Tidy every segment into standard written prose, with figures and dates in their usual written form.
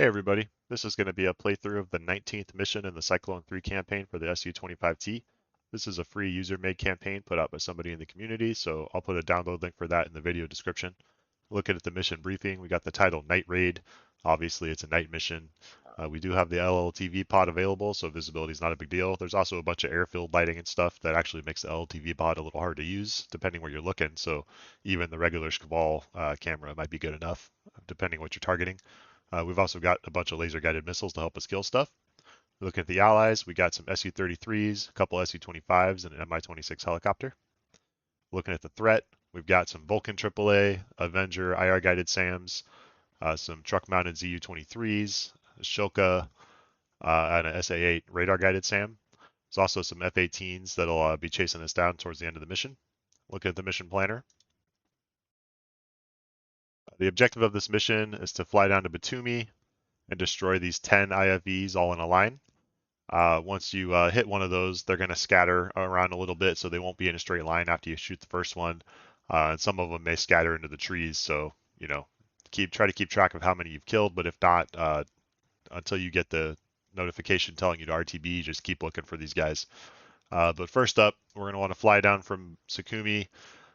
Hey everybody, this is going to be a playthrough of the 19th mission in the Cyclone 3 campaign for the Su-25T. This is a free user-made campaign put out by somebody in the community, so I'll put a download link for that in the video description. Looking at the mission briefing, we got the title Night Raid. Obviously, it's a night mission. We do have the LLTV pod available, so visibility is not a big deal. There's also a bunch of airfield lighting and stuff that actually makes the LLTV pod a little hard to use, depending where you're looking. So even the regular Skval camera might be good enough, depending what you're targeting. We've also got a bunch of laser-guided missiles to help us kill stuff. Looking at the allies, we got some Su-33s, a couple Su-25s, and an Mi-26 helicopter. Looking at the threat, we've got some Vulcan AAA, Avenger IR-guided SAMs, some truck-mounted Zu-23s, a Shilka, and an SA-8 radar-guided SAM. There's also some F-18s that'll be chasing us down towards the end of the mission. Looking at the mission planner, the objective of this mission is to fly down to Batumi and destroy these 10 IFVs all in a line. Once you hit one of those, they're going to scatter around a little bit, so they won't be in a straight line after you shoot the first one. And some of them may scatter into the trees, so try to keep track of how many you've killed. But if not, until you get the notification telling you to RTB, just keep looking for these guys. But first up, we're going to want to fly down from Sukumi.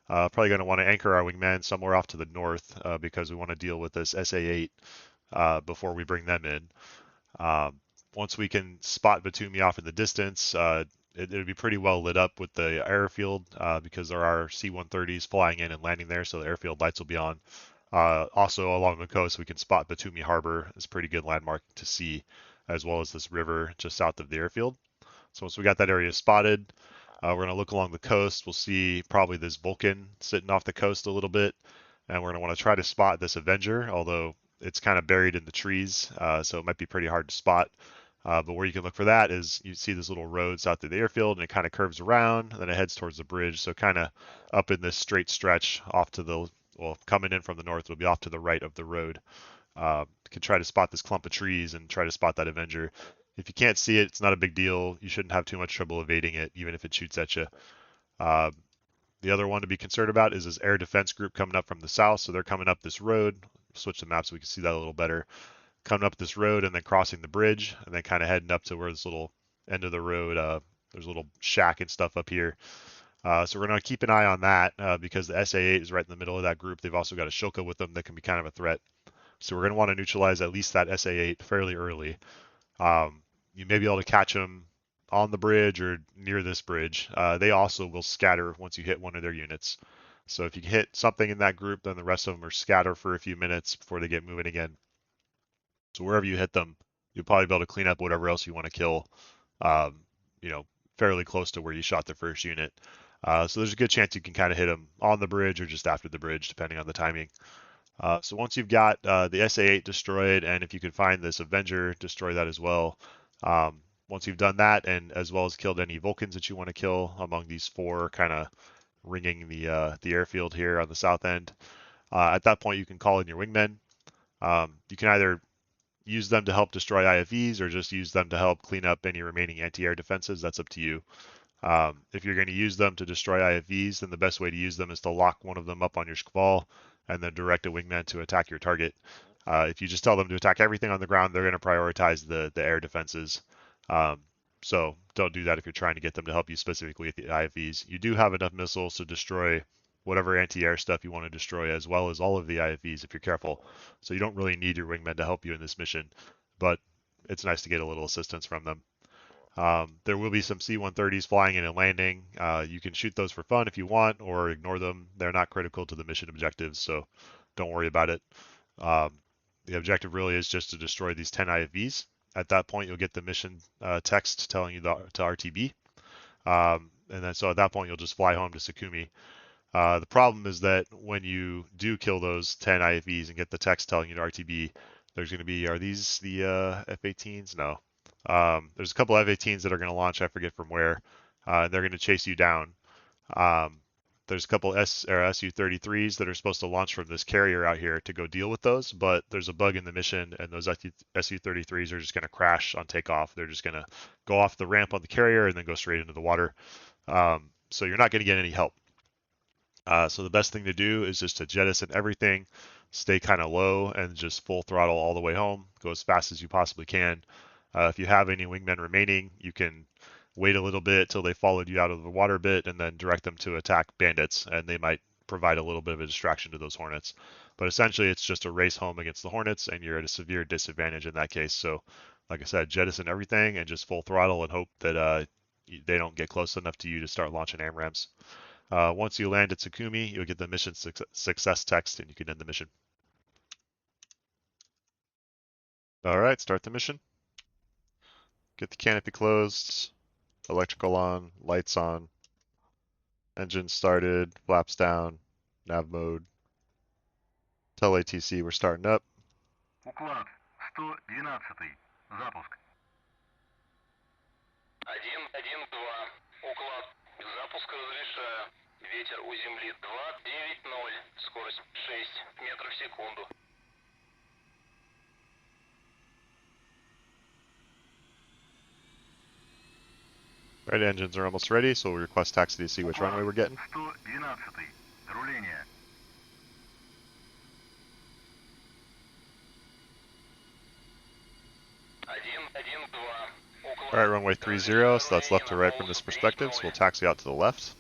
Probably going to want to anchor our wingman somewhere off to the north because we want to deal with this SA-8 before we bring them in. Once we can spot Batumi off in the distance, it'll be pretty well lit up with the airfield because there are C-130s flying in and landing there, so the airfield lights will be on. Also along the coast, we can spot Batumi Harbor. It's a pretty good landmark to see, as well as this river just south of the airfield. So once we got that area spotted, we're going to look along the coast. We'll see probably this Vulcan sitting off the coast a little bit, and we're going to want to try to spot this Avenger, although it's kind of buried in the trees, so it might be pretty hard to spot. But where you can look for that is you see this little road south of the airfield, and it kind of curves around, and then it heads towards the bridge. So kind of up in this straight stretch off to the, well, coming in from the north, it'll be off to the right of the road. You can try to spot this clump of trees and try to spot that Avenger. If you can't see it, it's not a big deal. You shouldn't have too much trouble evading it, even if it shoots at you. The other one to be concerned about is this air defense group coming up from the south. So they're coming up this road. Switch the map so we can see that a little better. Coming up this road and then crossing the bridge and then kind of heading up to where this little end of the road, there's a little shack and stuff up here. So we're going to keep an eye on that because the SA-8 is right in the middle of that group. They've also got a Shilka with them that can be kind of a threat. So we're going to want to neutralize at least that SA-8 fairly early. You may be able to catch them on the bridge or near this bridge. They also will scatter once you hit one of their units. So if you hit something in that group, then the rest of them are scatter for a few minutes before they get moving again. So wherever you hit them, you'll probably be able to clean up whatever else you want to kill, fairly close to where you shot the first unit. So there's a good chance you can kind of hit them on the bridge or just after the bridge, depending on the timing. So once you've got the SA-8 destroyed, and if you can find this Avenger, destroy that as well. Once you've done that, and as well as killed any Vulcans that you want to kill among these four kind of ringing the airfield here on the south end, at that point you can call in your wingmen. You can either use them to help destroy IFVs or just use them to help clean up any remaining anti-air defenses. That's up to you. If you're going to use them to destroy IFVs, then the best way to use them is to lock one of them up on your Skval and then direct a wingman to attack your target. If you just tell them to attack everything on the ground, they're going to prioritize the air defenses. So don't do that if you're trying to get them to help you specifically at the IFVs. You do have enough missiles to destroy whatever anti-air stuff you want to destroy, as well as all of the IFVs if you're careful. So you don't really need your wingmen to help you in this mission, but it's nice to get a little assistance from them. There will be some C-130s flying in and landing. You can shoot those for fun if you want, or ignore them. They're not critical to the mission objectives, so don't worry about it. The objective really is just to destroy these 10 IFVs. At that point, you'll get the mission text telling you to RTB. And then so at that point, you'll just fly home to Sukumi. The problem is that when you do kill those 10 IFVs and get the text telling you to RTB, there's going to be, are these the F-18s? No. There's a couple F-18s that are going to launch, I forget from where. They're going to chase you down. There's a couple Su-33s that are supposed to launch from this carrier out here to go deal with those, but there's a bug in the mission, and those Su-33s are just going to crash on takeoff. They're just going to go off the ramp on the carrier and then go straight into the water. So you're not going to get any help. So the best thing to do is just to jettison everything, stay kind of low and just full throttle all the way home. Go as fast as you possibly can. If you have any wingmen remaining, you can wait a little bit till they followed you out of the water bit and then direct them to attack bandits, and they might provide a little bit of a distraction to those hornets. But essentially, it's just a race home against the hornets, and you're at a severe disadvantage in that case. So, like I said, jettison everything and just full throttle and hope that they don't get close enough to you to start launching AMRAAMs. Once you land at Tsukumi, you'll get the mission success text, and you can end the mission. All right, start the mission. Get the canopy closed, electrical on, lights on, engine started, flaps down, nav mode. Tell ATC we're starting up. Уклад 112. Запуск. 1-1-2. Уклад. Запуск разрешаю. Ветер у земли 290. Скорость 6 метров в секунду. Right, engines are almost ready, so we'll request taxi to see which runway we're getting. 112. Руление. All right, runway 30, so that's left to right from this perspective, so we'll taxi out to the left.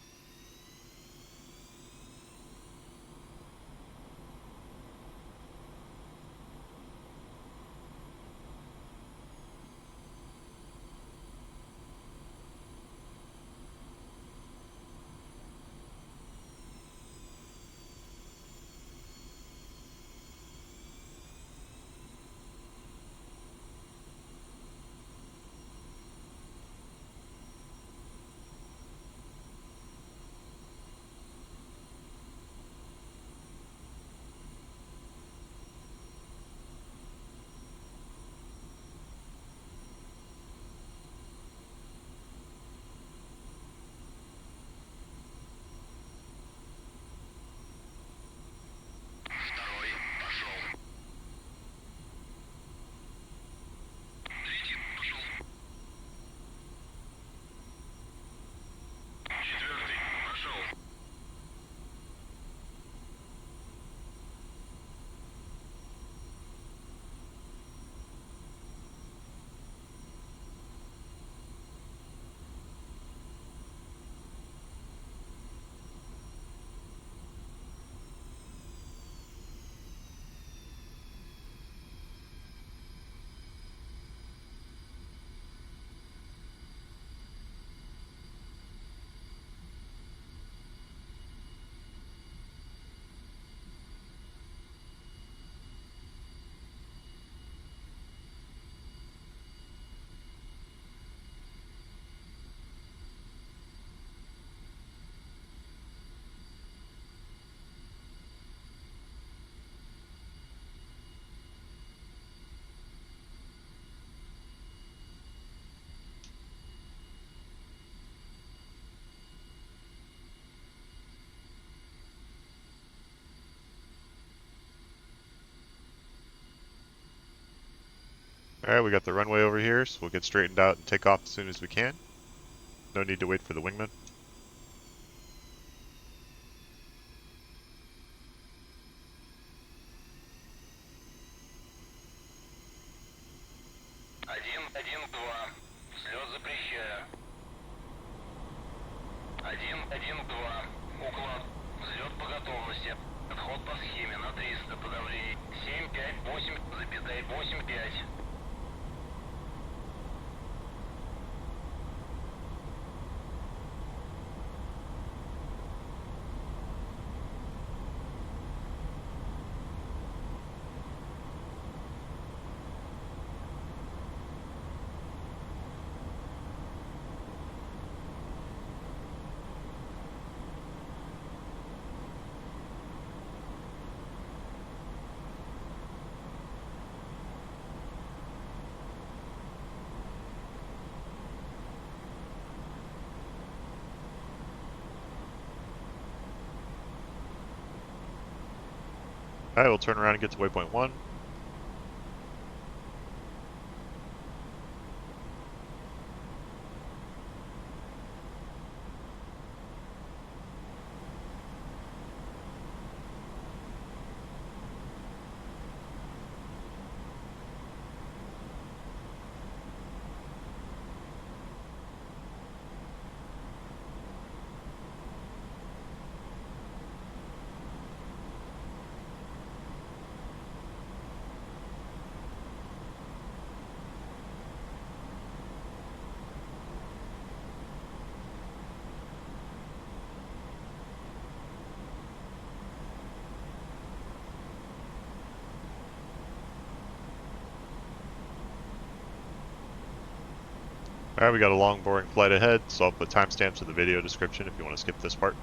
Alright, we got the runway over here, so we'll get straightened out and take off as soon as we can. No need to wait for the wingman. Взлет запрещаю. 1-1-2. Уклад. Взлет по готовности. Отход по схеме на 300. Подавление 758,85. Alright, we'll turn around and get to waypoint 1. Alright, we got a long, boring flight ahead, so I'll put timestamps in the video description if you want to skip this part.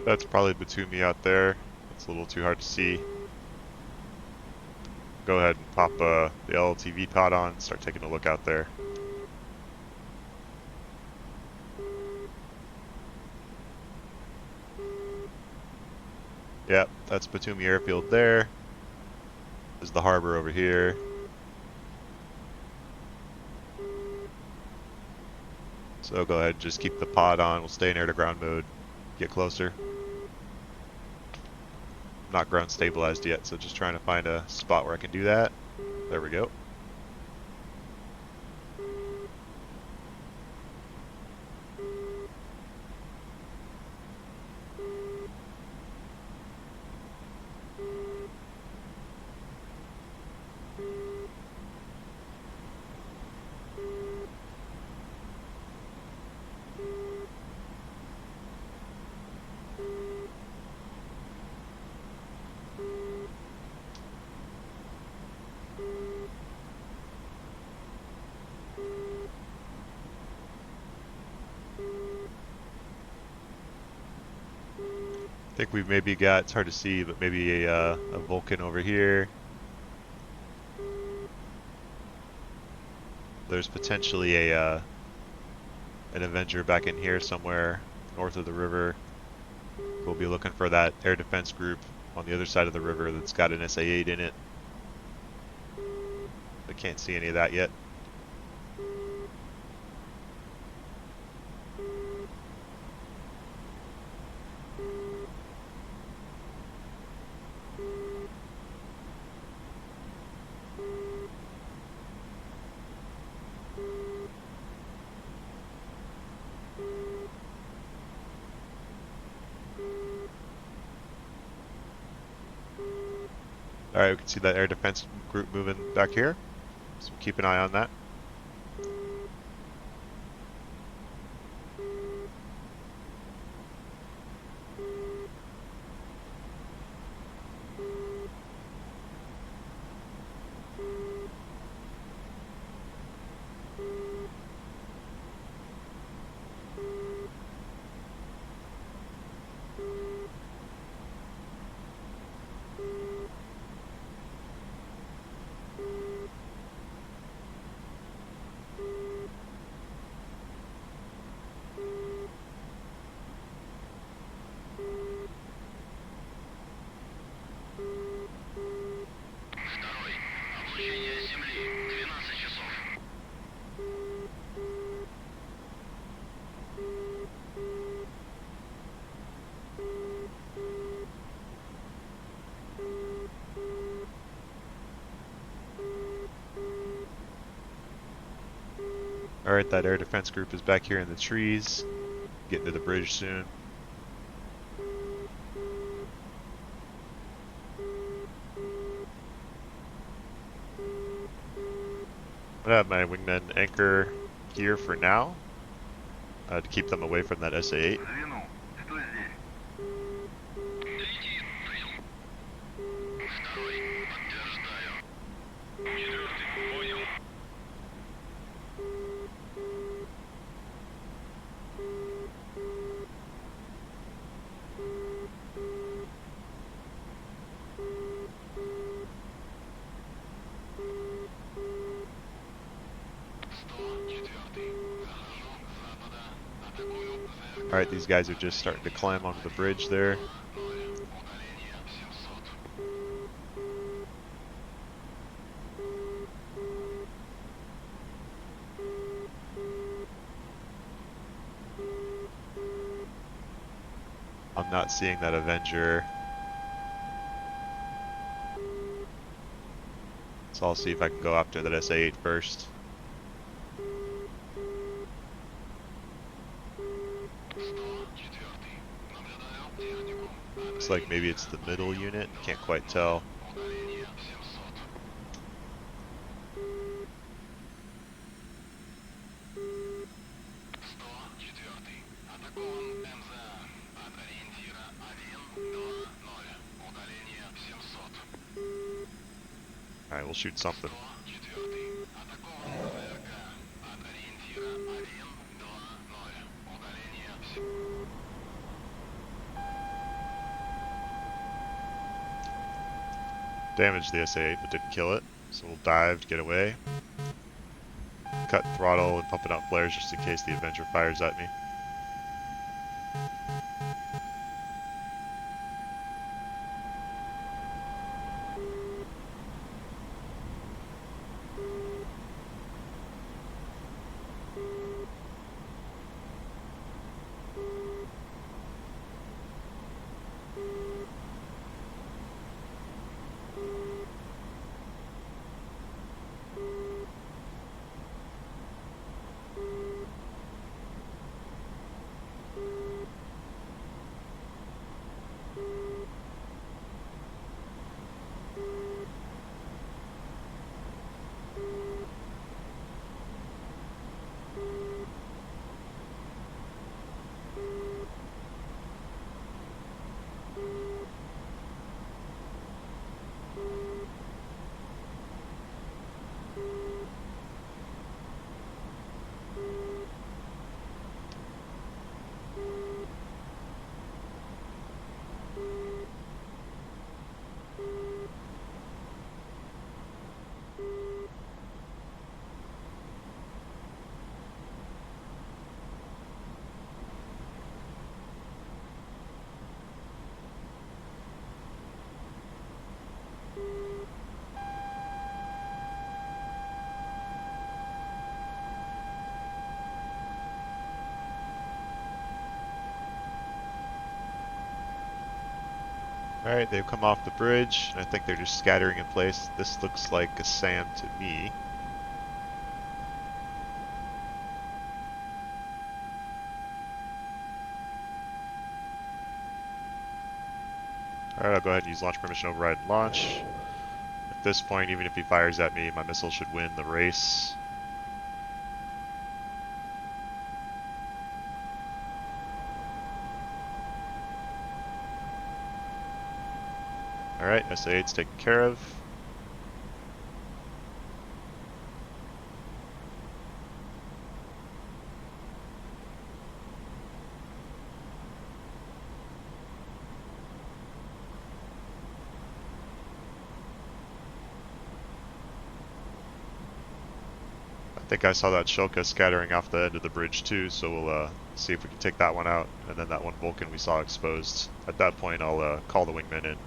That's probably Batumi out there. It's a little too hard to see. Go ahead and pop the LLTV pod on, start taking a look out there. Yep, that's Batumi Airfield there. There's the harbor over here. So go ahead and just keep the pod on. We'll stay in air to ground mode. Get closer. Not ground stabilized yet, so just trying to find a spot where I can do that. There we go. I think we've maybe got, it's hard to see, but maybe a Vulcan over here. There's potentially an Avenger back in here somewhere north of the river. We'll be looking for that air defense group on the other side of the river that's got an SA-8 in it. I can't see any of that yet. Alright, we can see that air defense group moving back here, so keep an eye on that. Alright, that air defense group is back here in the trees. Getting to the bridge soon. I'm gonna have my wingmen anchor here for now, to keep them away from that SA-8. Alright, these guys are just starting to climb onto the bridge there. I'm not seeing that Avenger. So I'll see if I can go after that SA-8 first. Looks like maybe it's the middle unit, can't quite tell. Alright, we'll shoot something. Damaged the SA-8 but didn't kill it, so we'll dive to get away. Cut throttle and pumping out flares just in case the Avenger fires at me. Alright, they've come off the bridge, and I think they're just scattering in place. This looks like a SAM to me. Alright, I'll go ahead and use launch permission override and launch. At this point, even if he fires at me, my missile should win the race. Alright, SA-8's taken care of. I think I saw that Shilka scattering off the end of the bridge too, so we'll see if we can take that one out, and then that one Vulcan we saw exposed. At that point, I'll call the wingman in.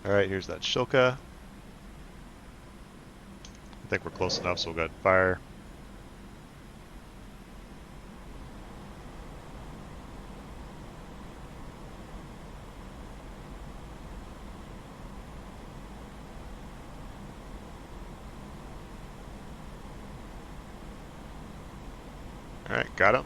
Alright, here's that Shilka. I think we're close enough, so we'll go ahead and fire. Alright, got him.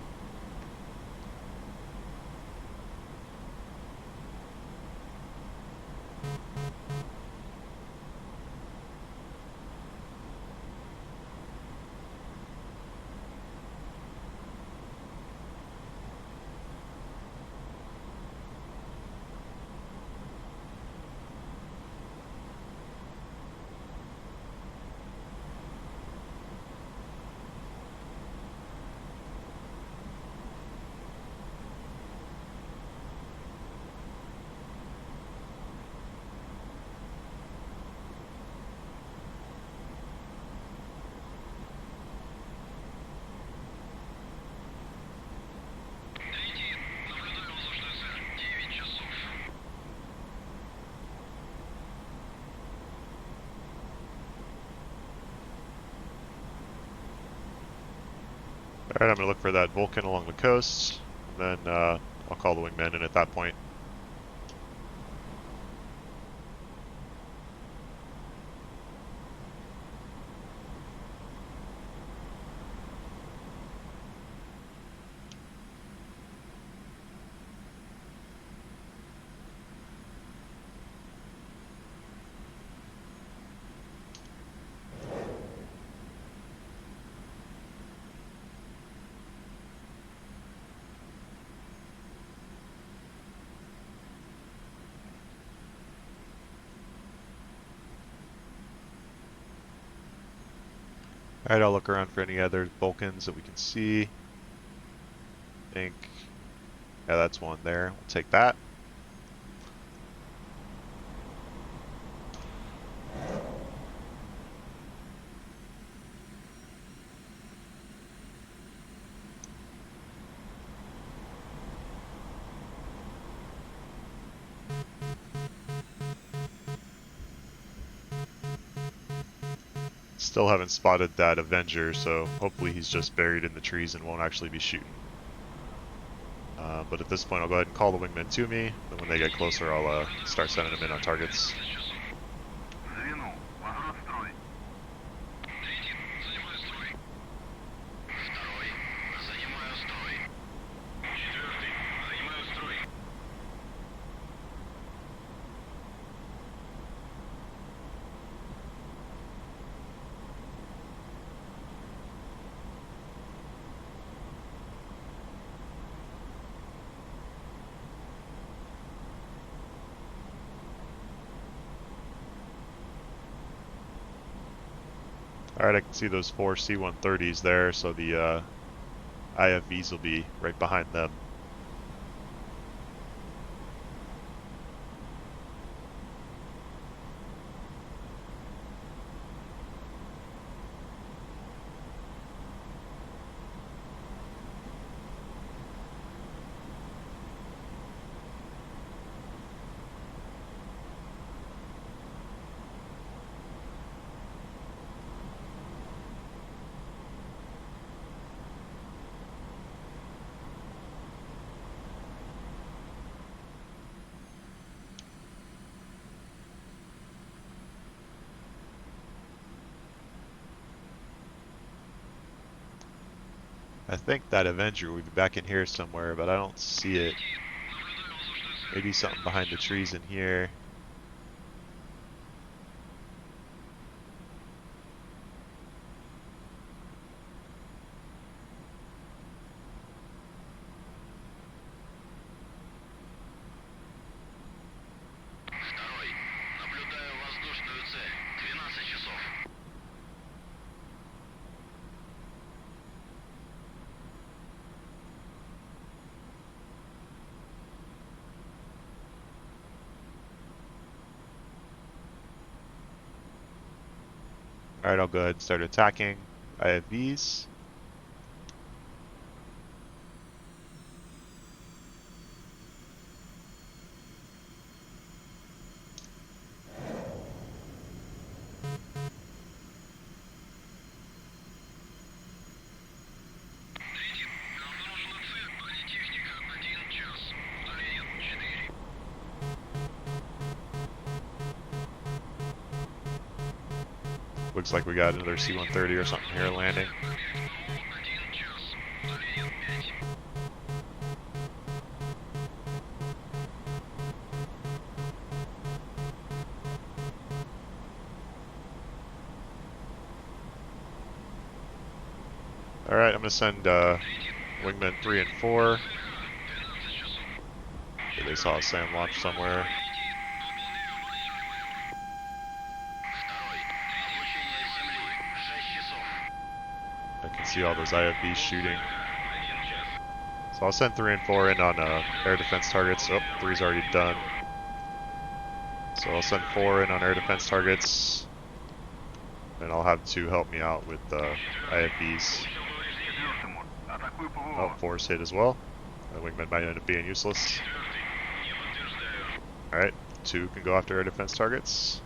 Alright, I'm going to look for that Vulcan along the coast, and then I'll call the wingman in at that point. Alright, I'll look around for any other Vulcans that we can see. I think, yeah, that's one there. We'll take that. Still haven't spotted that Avenger, so hopefully he's just buried in the trees and won't actually be shooting. But at this point, I'll go ahead and call the wingmen to me. Then when they get closer, I'll start sending them in on targets. Alright, I can see those 4 C-130s there, so the IFVs will be right behind them. I think that Avenger will be back in here somewhere, but I don't see it. Maybe something behind the trees in here. Alright, I'll go ahead and start attacking IFVs. Looks like we got another C-130 or something here landing. Alright, I'm going to send wingmen 3 and 4. They saw a SAM launch somewhere. I can see all those IFVs shooting. So I'll send 3 and 4 in on air defense targets. Oh, 3's already done. So I'll send 4 in on air defense targets. And I'll have 2 help me out with IFVs. Oh, 4's hit as well. The wingman might end up being useless. Alright, 2 can go after air defense targets.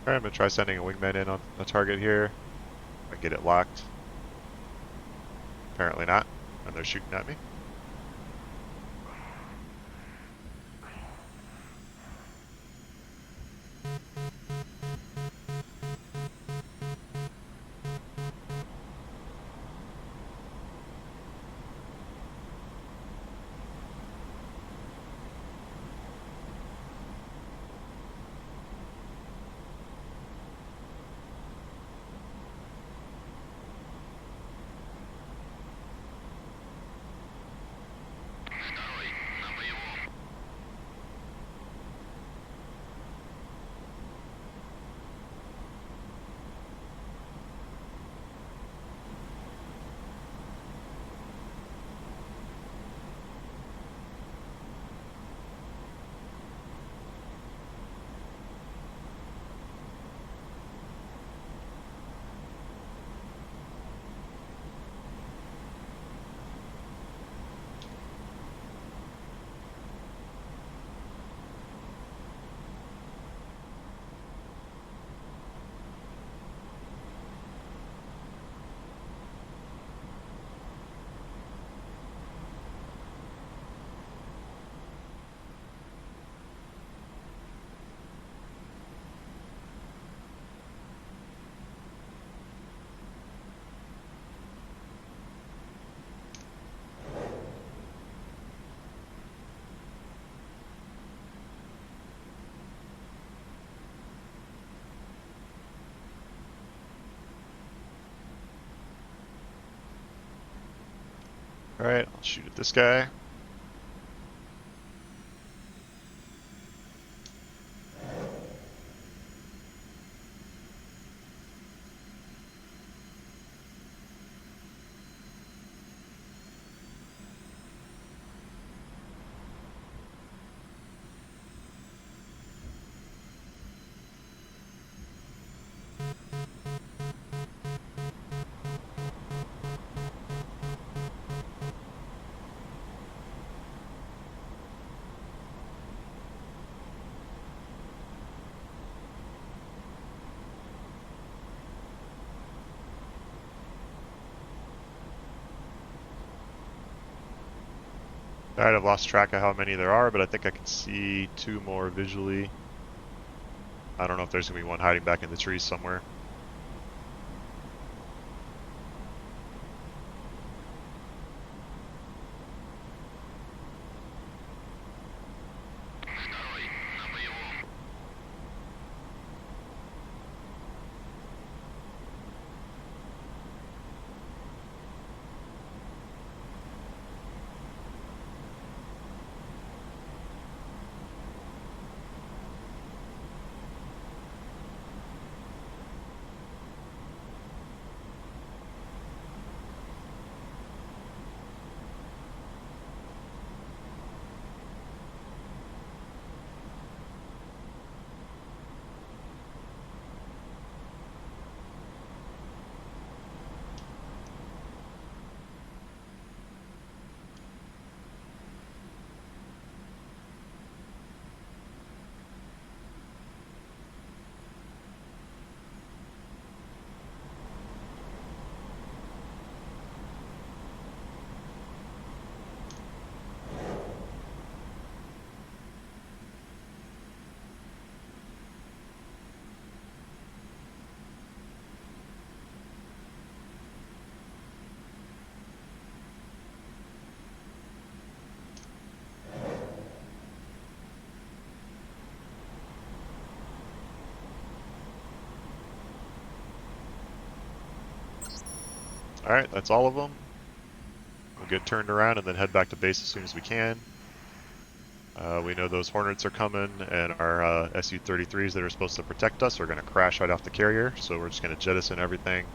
Alright, I'm going to try sending a wingman in on a target here. I get it locked. Apparently not, and they're shooting at me. Alright, I'll shoot at this guy. Alright, I've lost track of how many there are, but I think I can see two more visually. I don't know if there's going to be one hiding back in the trees somewhere. Alright, that's all of them. We'll get turned around and then head back to base as soon as we can. We know those Hornets are coming, and our Su-33s that are supposed to protect us are going to crash right off the carrier, so we're just going to jettison everything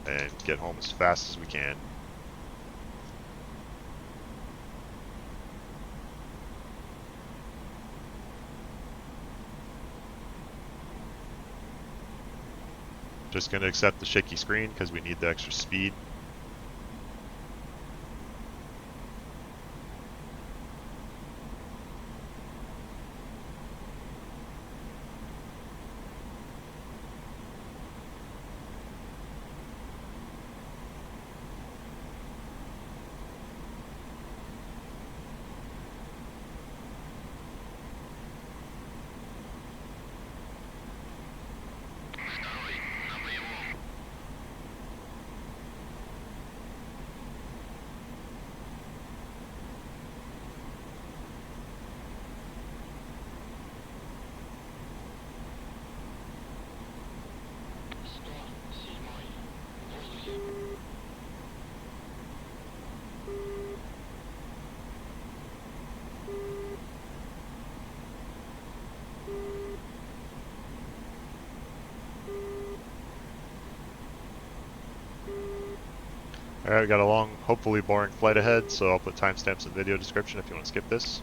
and get home as fast as we can. Just going to accept the shaky screen because we need the extra speed. Alright, we got a long, hopefully boring flight ahead, so I'll put timestamps in the video description if you want to skip this.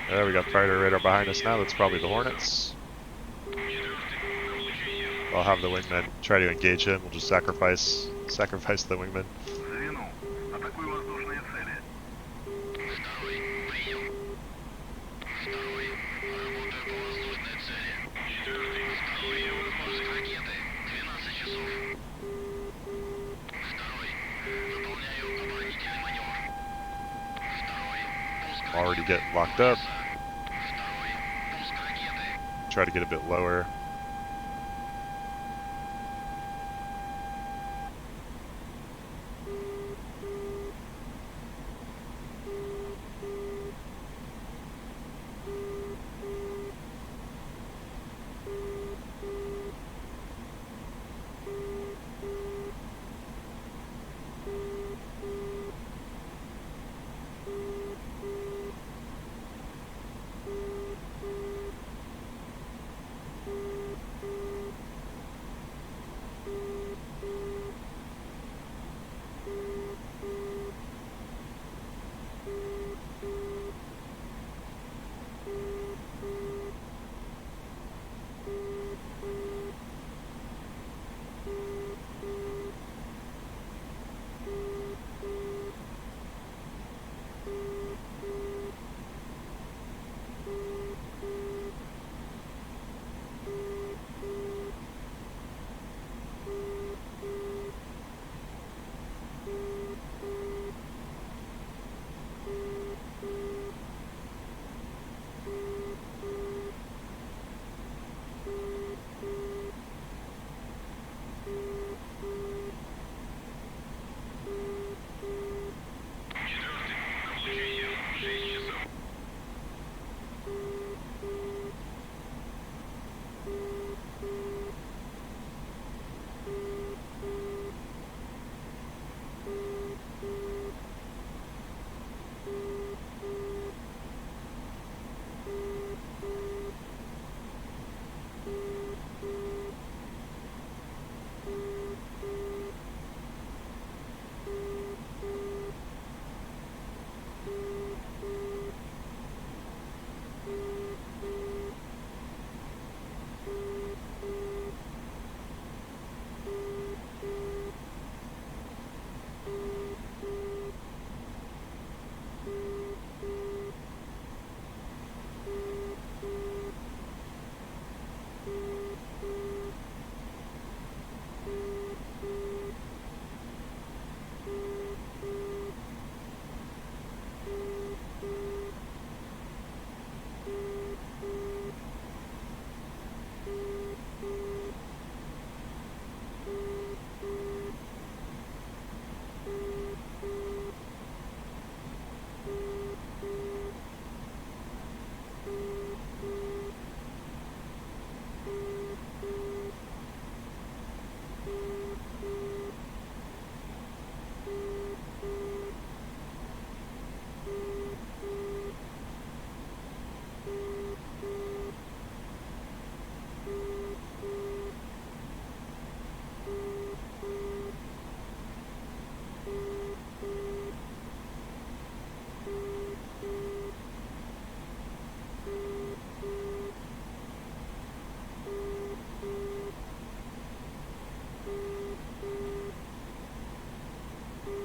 There, we got Predator radar behind us now. That's probably the Hornets. I'll have the wingman try to engage him. We'll just sacrifice the wingman. Already getting locked up. Try to get a bit lower.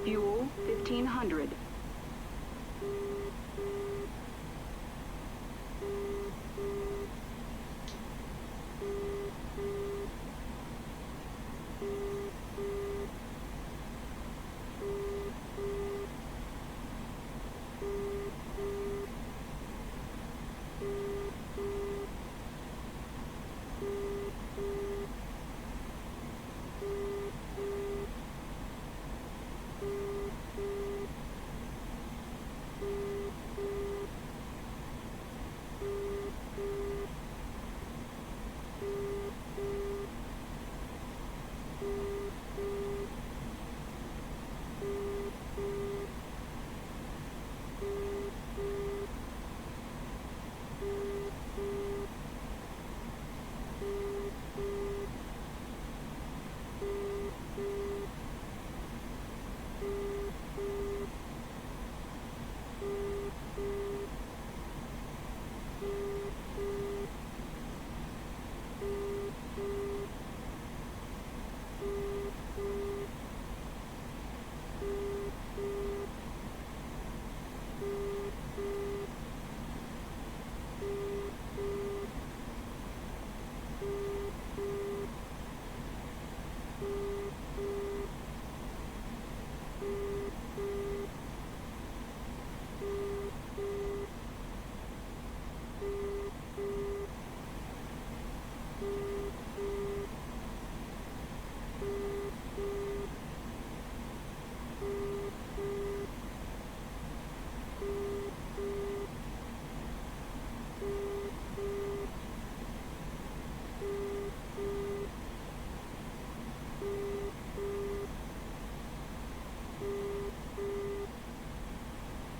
Fuel 1500.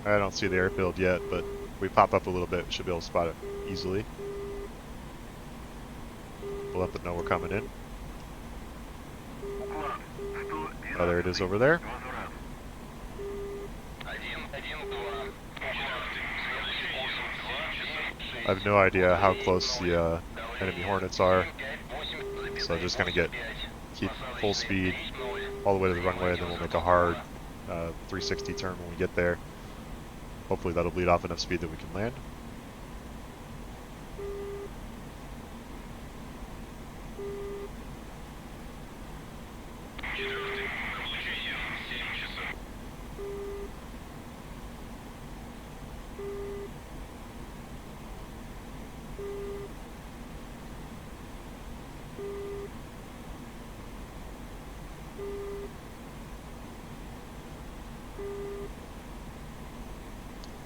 I don't see the airfield yet, but if we pop up a little bit, we should be able to spot it easily. We'll let them know we're coming in. Oh, there it is over there. I have no idea how close the enemy Hornets are, so I'm just gonna keep full speed all the way to the runway, and then we'll make a hard 360 turn when we get there. Hopefully that'll bleed off enough speed that we can land.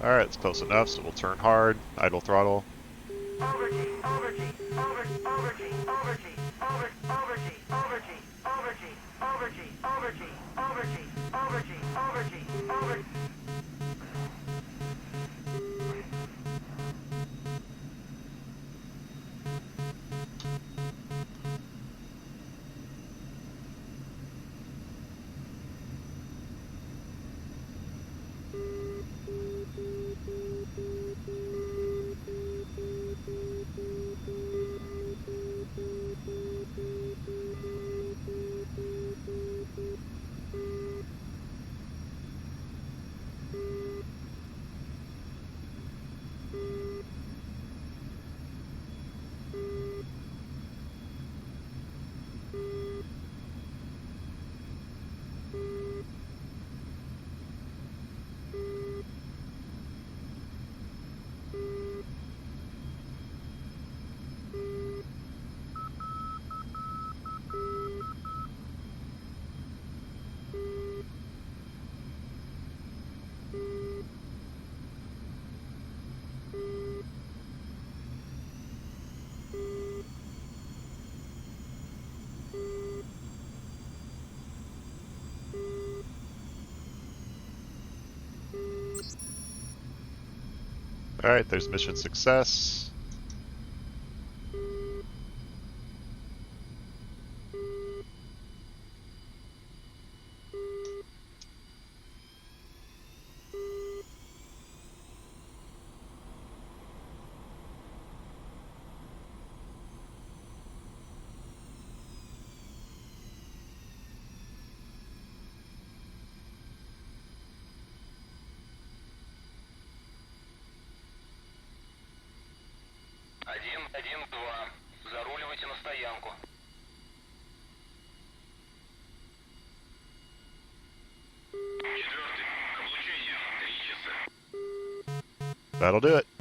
Alright, it's close enough, so we'll turn hard, idle throttle. Alright, there's mission success. Заруливайте на стоянку. That'll do it.